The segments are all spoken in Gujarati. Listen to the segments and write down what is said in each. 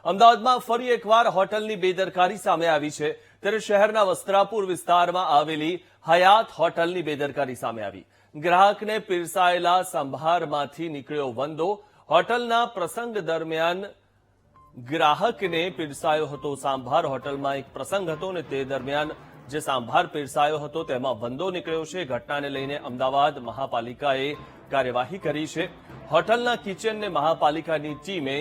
અમદાવાદમાં ફરી એકવાર હોટલની બેદરકારી સામે આવી છે ત્યારે શહેરના વસ્ત્રાપુર વિસ્તારમાં આવેલી હયાત હોટલની બેદરકારી સામે આવી। ગ્રાહકને પીરસાયેલા સંભારમાંથી નીકળ્યો વંદો। હોટલના પ્રસંગ દરમિયાન ગ્રાહકને પીરસાયો હતો સાંભાર। હોટલમાં એક પ્રસંગ હતો અને તે દરમિયાન જે સાંભાર પીરસાયો હતો તેમાં વંદો નીકળ્યો છે। ઘટનાને લઈને અમદાવાદ મહાપાલિકાએ કાર્યવાહી કરી છે। હોટલના કિચનને મહાપાલિકાની ટીમે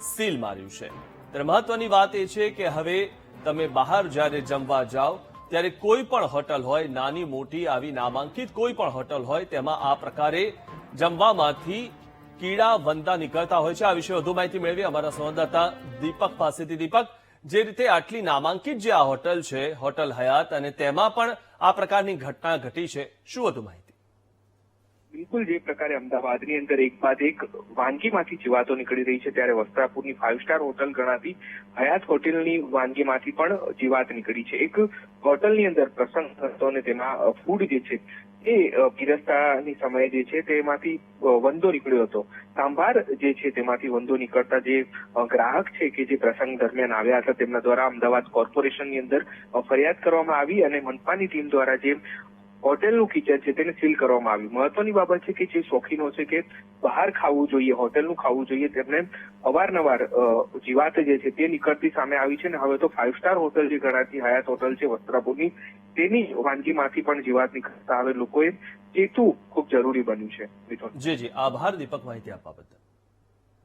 સીલ માર્યું છે। ત્યારે મહત્વની વાત એ છે કે હવે તમે બહાર જ્યારે જમવા જાઓ ત્યારે કોઈ પણ હોટલ હોય, નાની મોટી આવી નામાંકિત કોઈ પણ હોટલ હોય, તેમાં આ પ્રકારે જમવામાંથી કીડા વંદા નીકળતા હોય છે। આ વિશે વધુ માહિતી મેળવી અમારા સંવાદદાતા દીપક પાસેથી। દીપક, જે રીતે આટલી નામાંકિત જે આ હોટલ છે, હોટલ હયાત, અને તેમાં પણ આ પ્રકારની ઘટના ઘટી છે, શું વધુ માહિતી? બિલકુલ, જે પ્રકારે અમદાવાદની અંદર એક બાદ એક વાનગીમાંથી જીવાતો નીકળી રહી છે, ત્યારે વસ્ત્રાપુરની 5 સ્ટાર હોટલ ગણાતી હયાત હોટલની વાનગીમાંથી પણ જીવાત નીકળી છે। એક હોટલની અંદર પ્રસંગ હતો અને તેમાં ફૂડ જે છે એ પીરસતાની સમયે જે છે તેમાંથી વંદો નીકળ્યો હતો। સાંભાર જે છે તેમાંથી વંદો નીકળતા જે ગ્રાહક છે કે જે પ્રસંગ દરમિયાન આવ્યા હતા તેમના દ્વારા અમદાવાદ કોર્પોરેશનની અંદર ફરિયાદ કરવામાં આવી અને મનપાની ટીમ દ્વારા જે હોટેલનું કિચન છે તેને સીલ કરવામાં આવ્યું। મહત્વની બાબત છે કે જે શોખીનો છે કે બહાર ખાવું જોઈએ, હોટેલનું ખાવું જોઈએ, તેમને અવારનવાર જીવાત જે છે તે નીકળતી સામે આવી છે। અને હવે તો 5 સ્ટાર હોટલ જે ગણાતી હયાત હોટલ છે વસ્ત્રાપુરની, તેની વાનગીમાંથી પણ જીવાત નીકળતા હવે લોકોએ ચેતવું ખૂબ જરૂરી બન્યું છે। જી, આભાર દીપક માહિતી આપવા બદલ।